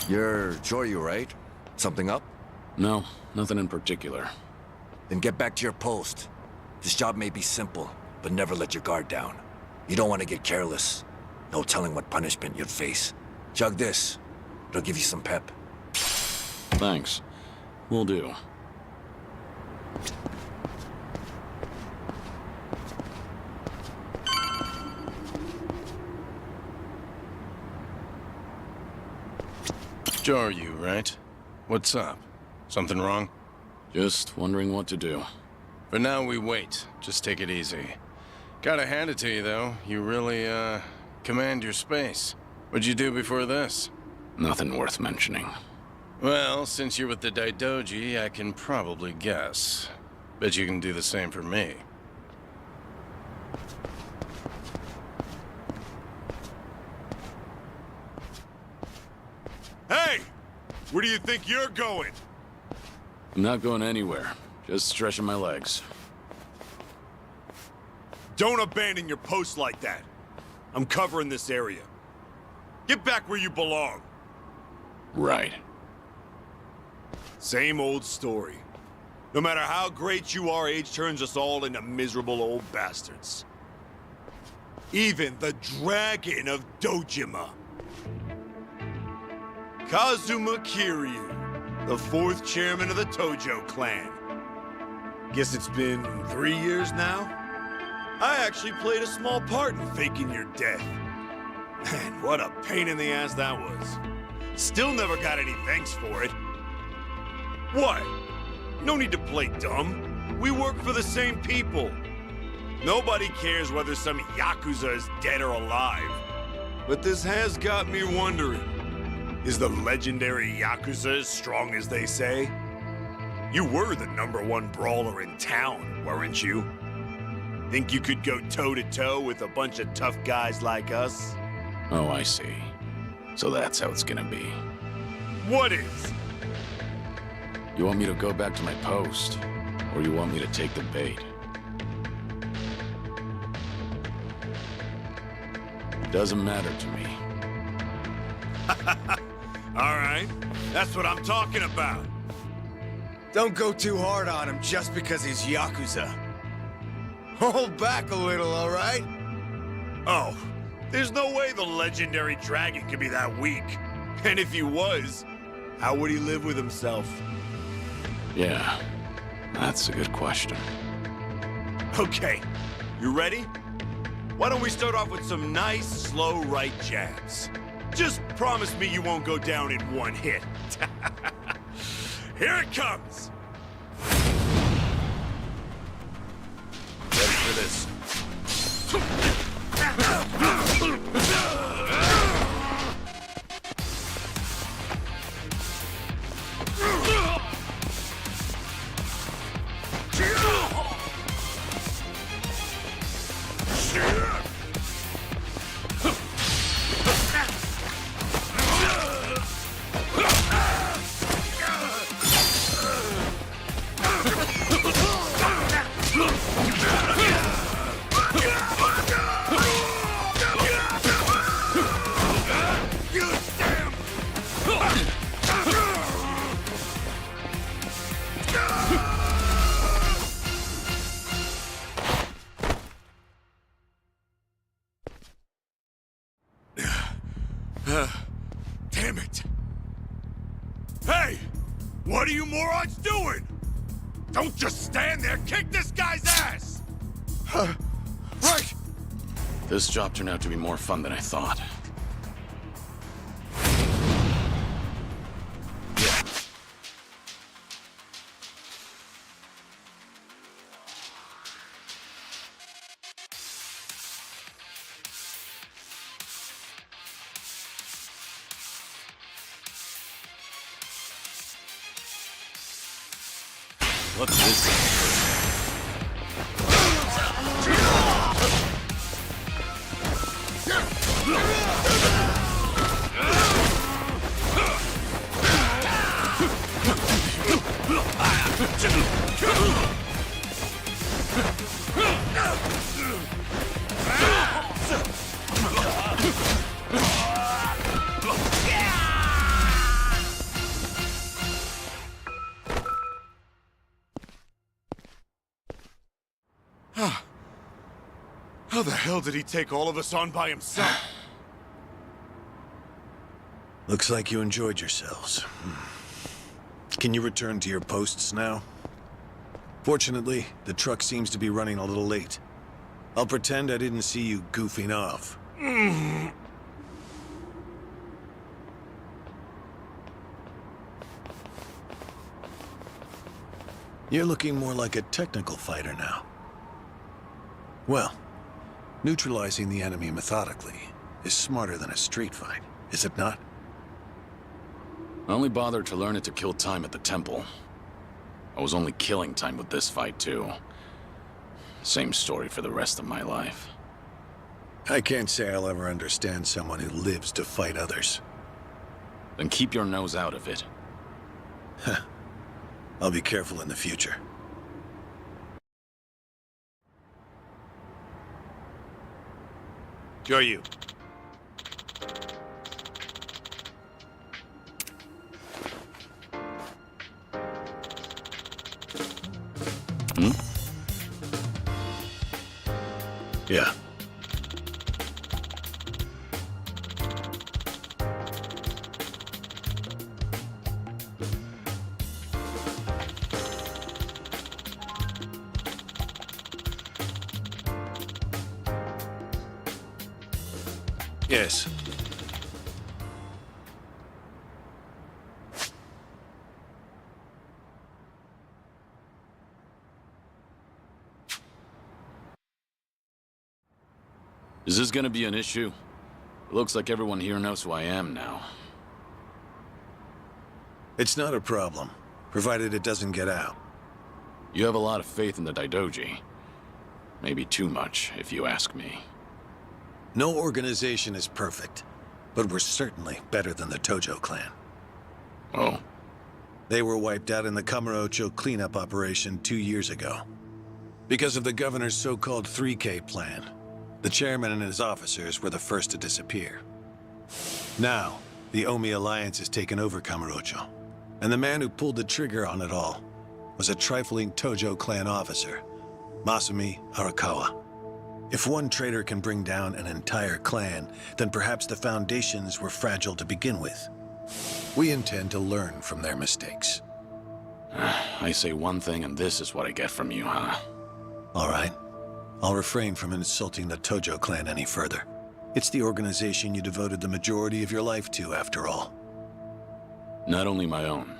You're Joryu, right? Something up? No, nothing in particular. Then get back to your post. This job may be simple, but never let your guard down. You don't want to get careless. No telling what punishment you'd face. Chug this. It'll give you some pep. Thanks. Will do. Joryu, right? What's up? Something wrong? Just wondering what to do. For now, we wait. Just take it easy. Gotta hand it to you, though. You really, command your space. What'd you do before this? Nothing worth mentioning. Well, since you're with the Daidoji, I can probably guess. Bet you can do the same for me. Hey! Where do you think you're going? I'm not going anywhere. Just stretching my legs. Don't abandon your post like that. I'm covering this area. Get back where you belong. Right. Same old story. No matter how great you are, age turns us all into miserable old bastards. Even the Dragon of Dojima. Kazuma Kiryu, the 4th chairman of the Tojo clan. Guess it's been 3 years now? I actually played a small part in faking your death. Man, what a pain in the ass that was. Still never got any thanks for it. What? No need to play dumb. We work for the same people. Nobody cares whether some Yakuza is dead or alive. But this has got me wondering. Is the legendary Yakuza as strong as they say? You were the #1 brawler in town, weren't you? Think you could go toe-to-toe with a bunch of tough guys like us? Oh, I see. So that's how it's gonna be. What is? You want me to go back to my post? Or you want me to take the bait? Doesn't matter to me. All right, that's what I'm talking about. Don't go too hard on him just because he's Yakuza. Hold back a little, all right? Oh, there's no way the legendary dragon could be that weak. And if he was, how would he live with himself? Yeah, that's a good question. Okay, you ready? Why don't we start off with some nice, slow right jabs? Just promise me you won't go down in one hit. Here it comes! Ready for this? Damn it! Hey! What are you morons doing? Don't just stand there! Kick this guy's ass! Right! This job turned out to be more fun than I thought. What's this? How the hell did he take all of us on by himself? Looks like you enjoyed yourselves. Can you return to your posts now? Fortunately, the truck seems to be running a little late. I'll pretend I didn't see you goofing off. You're looking more like a technical fighter now. Well, neutralizing the enemy methodically is smarter than a street fight, is it not? I only bothered to learn it to kill time at the temple. I was only killing time with this fight, too. Same story for the rest of my life. I can't say I'll ever understand someone who lives to fight others. Then keep your nose out of it. I'll be careful in the future. Joryu. Yeah. Yes. Is this gonna be an issue? It looks like everyone here knows who I am now. It's not a problem, provided it doesn't get out. You have a lot of faith in the Daidoji. Maybe too much, if you ask me. No organization is perfect, but we're certainly better than the Tojo clan. Oh? They were wiped out in the Kamurocho cleanup operation 2 years ago. Because of the governor's so-called 3K plan, the chairman and his officers were the first to disappear. Now, the Omi Alliance has taken over Kamurocho, and the man who pulled the trigger on it all was a trifling Tojo clan officer, Masumi Arakawa. If one traitor can bring down an entire clan, then perhaps the foundations were fragile to begin with. We intend to learn from their mistakes. I say one thing and this is what I get from you, huh? All right. I'll refrain from insulting the Tojo clan any further. It's the organization you devoted the majority of your life to, after all. Not only my own.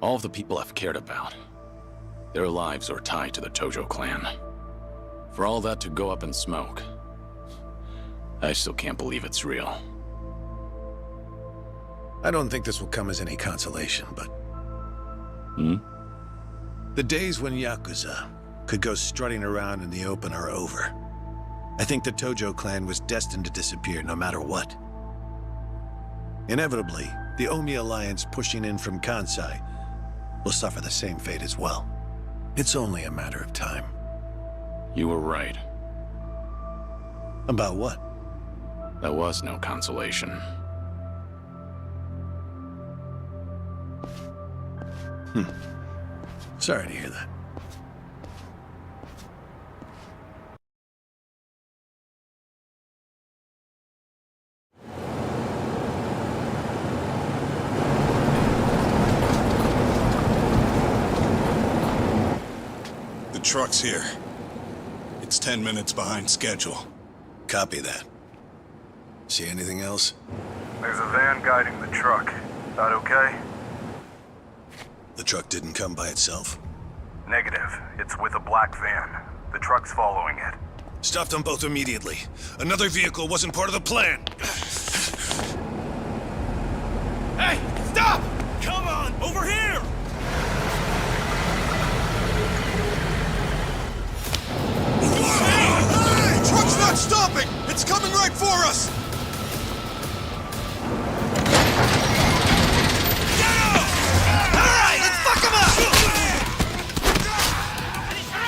All of the people I've cared about. Their lives are tied to the Tojo clan. For all that to go up in smoke, I still can't believe it's real. I don't think this will come as any consolation, but... Hmm? The days when Yakuza could go strutting around in the open are over. I think the Tojo clan was destined to disappear no matter what. Inevitably, the Omi Alliance pushing in from Kansai will suffer the same fate as well. It's only a matter of time. You were right. About what? That was no consolation. Sorry to hear that. The truck's here. It's 10 minutes behind schedule. Copy that. See anything else? There's a van guiding the truck. That okay? The truck didn't come by itself? Negative. It's with a black van. The truck's following it. Stop them both immediately. Another vehicle wasn't part of the plan. Hey, stop! Come on, over here! Hey! Truck's not stopping! It's coming right for us! Alright, let's fuck him up!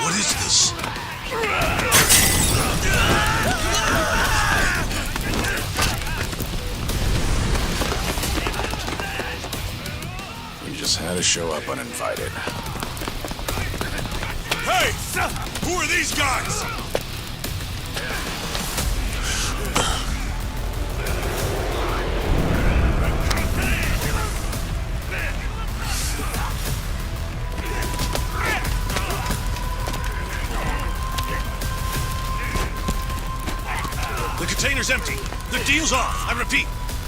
What is this? You just had to show up uninvited. Hey! Who are these guys?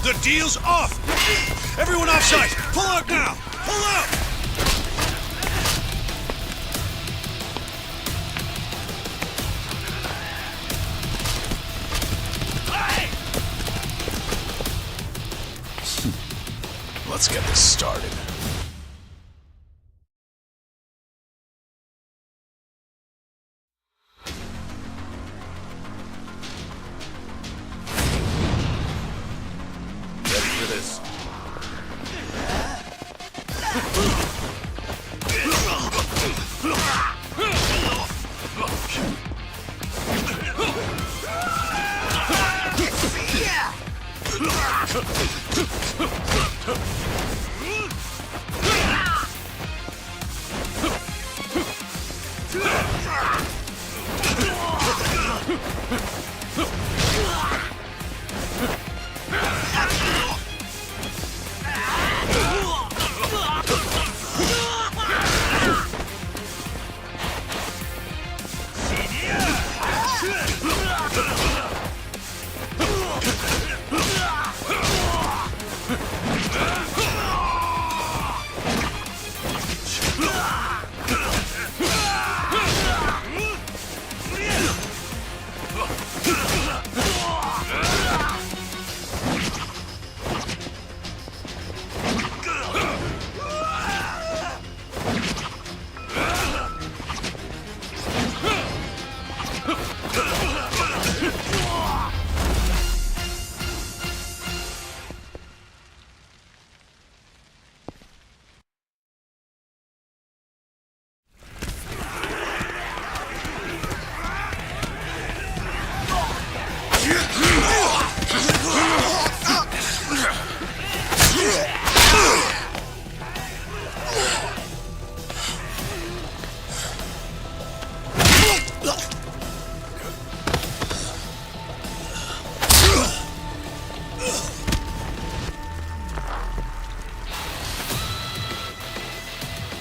The deal's off! Everyone offside! Pull out now! Pull out! Let's get this started. Ready for this.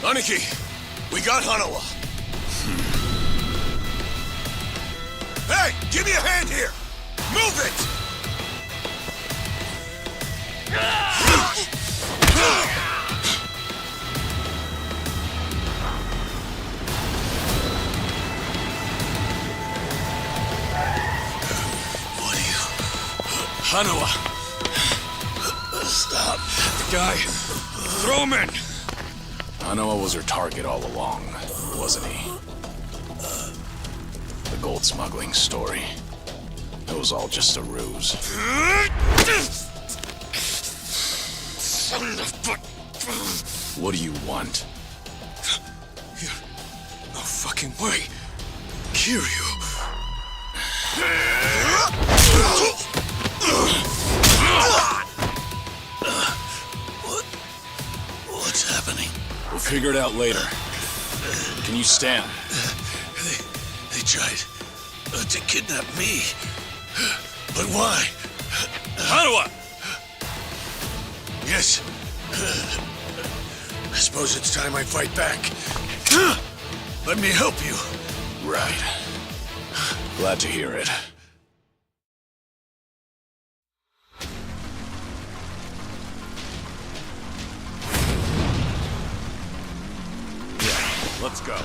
Aniki, we got Hanawa. Hey, give me a hand here! Move it! What are you... Hanawa! Stop. The guy... Throw him in! Hanawa was her target all along, wasn't he? The gold smuggling story. It was all just a ruse. What do you want? No fucking way. Kiryu. What's happening? We'll figure it out later. Can you stand? They tried to kidnap me. But why? Hanawa! Yes. I suppose it's time I fight back. Let me help you. Right. Glad to hear it. Yeah, let's go.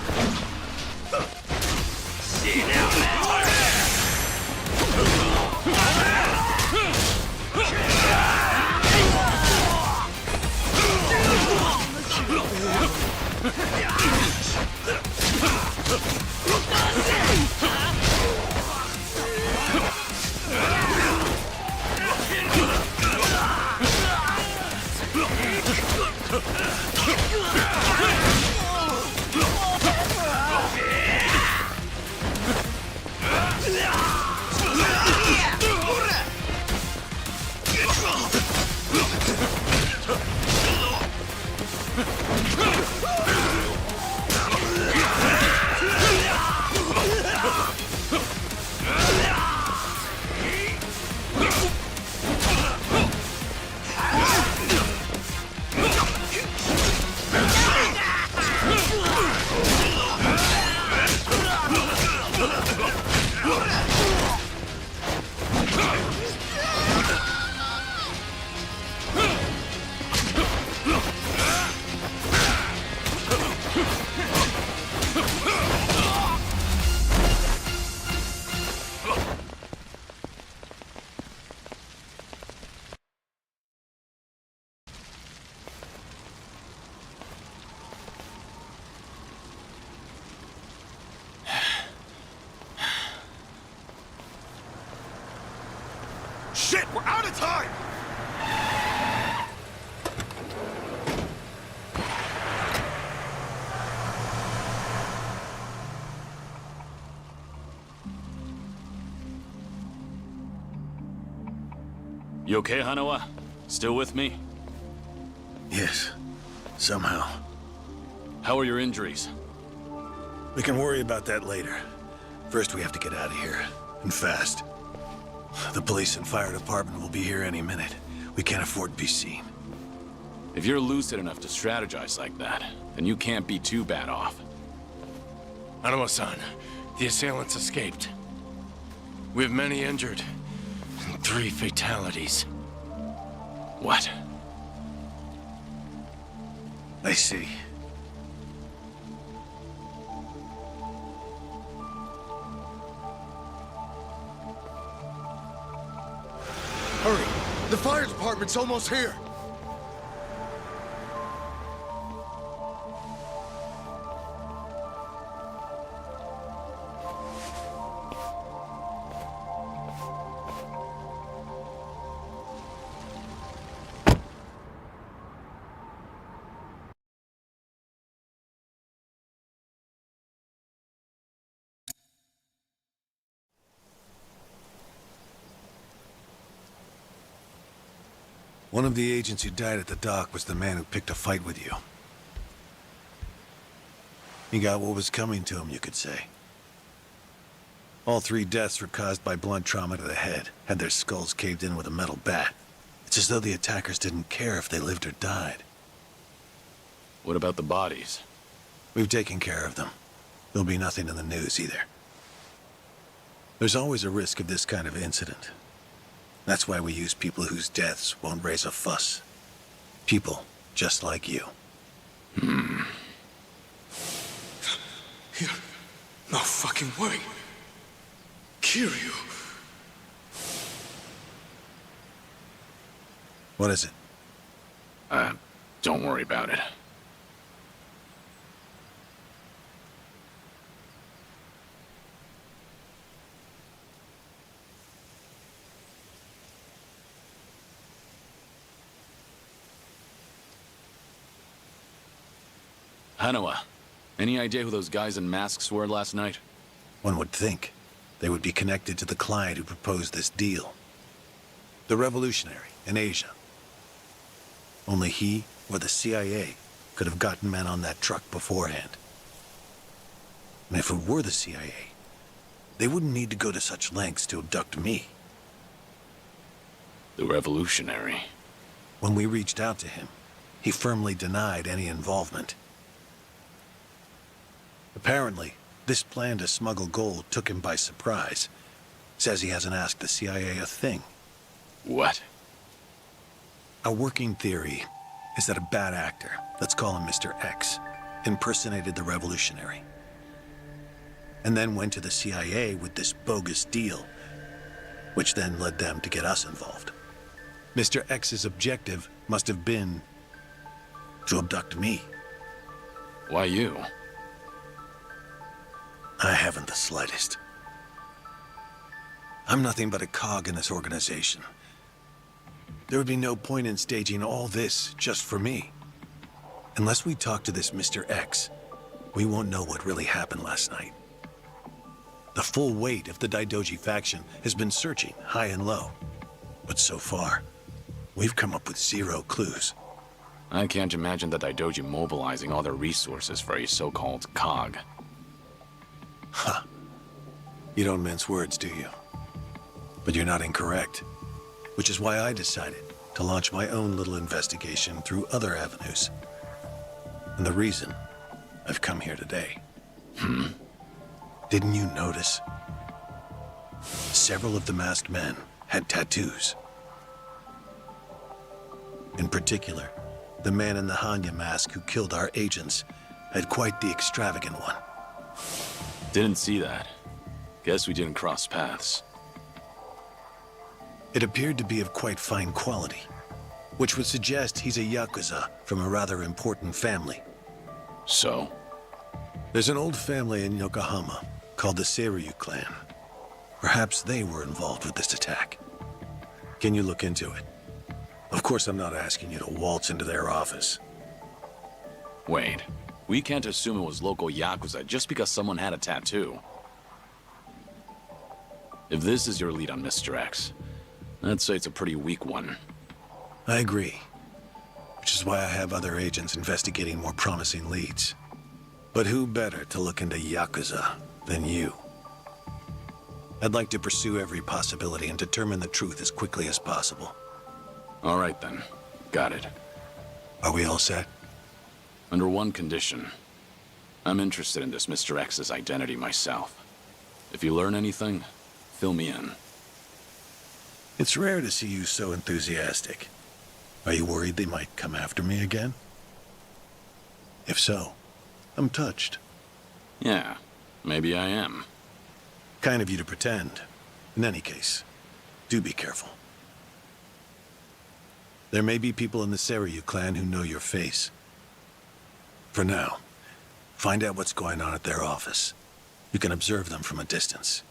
You okay, Hanawa? Still with me? Yes, somehow. How are your injuries? We can worry about that later. First, we have to get out of here, and fast. The police and fire department will be here any minute. We can't afford to be seen. If you're lucid enough to strategize like that, then you can't be too bad off. Hanawa-san, the assailants escaped. We have many injured, and 3 fatalities. What? I see. Hurry! The fire department's almost here! One of the agents who died at the dock was the man who picked a fight with you. He got what was coming to him, you could say. All 3 deaths were caused by blunt trauma to the head, had their skulls caved in with a metal bat. It's as though the attackers didn't care if they lived or died. What about the bodies? We've taken care of them. There'll be nothing in the news either. There's always a risk of this kind of incident. That's why we use people whose deaths won't raise a fuss. People just like you. Here. No fucking way. Kiryu. What is it? Don't worry about it. Hanawa, any idea who those guys in masks were last night? One would think they would be connected to the client who proposed this deal. The revolutionary in Asia. Only he or the CIA could have gotten men on that truck beforehand. And if it were the CIA, they wouldn't need to go to such lengths to abduct me. The revolutionary. When we reached out to him, he firmly denied any involvement. Apparently, this plan to smuggle gold took him by surprise. Says he hasn't asked the CIA a thing. What? Our working theory is that a bad actor, let's call him Mr. X, impersonated the revolutionary. And then went to the CIA with this bogus deal, which then led them to get us involved. Mr. X's objective must have been to abduct me. Why you? I haven't the slightest. I'm nothing but a cog in this organization. There would be no point in staging all this just for me. Unless we talk to this Mr. X, we won't know what really happened last night. The full weight of the Daidoji faction has been searching high and low. But so far, we've come up with 0 clues. I can't imagine the Daidoji mobilizing all their resources for a so-called cog. Huh. You don't mince words, do you? But you're not incorrect. Which is why I decided to launch my own little investigation through other avenues. And the reason I've come here today. Didn't you notice? Several of the masked men had tattoos. In particular, the man in the Hanya mask who killed our agents had quite the extravagant one. Didn't see that. Guess we didn't cross paths. It appeared to be of quite fine quality, which would suggest he's a Yakuza from a rather important family. So? There's an old family in Yokohama called the Seiryu clan. Perhaps they were involved with this attack. Can you look into it? Of course, I'm not asking you to waltz into their office. Wait. We can't assume it was local Yakuza just because someone had a tattoo. If this is your lead on Mr. X, I'd say it's a pretty weak one. I agree. Which is why I have other agents investigating more promising leads. But who better to look into Yakuza than you? I'd like to pursue every possibility and determine the truth as quickly as possible. All right then. Got it. Are we all set? Under one condition. I'm interested in this Mr. X's identity myself. If you learn anything, fill me in. It's rare to see you so enthusiastic. Are you worried they might come after me again? If so, I'm touched. Yeah, maybe I am. Kind of you to pretend. In any case, do be careful. There may be people in the Seiryu clan who know your face. For now, find out what's going on at their office. You can observe them from a distance.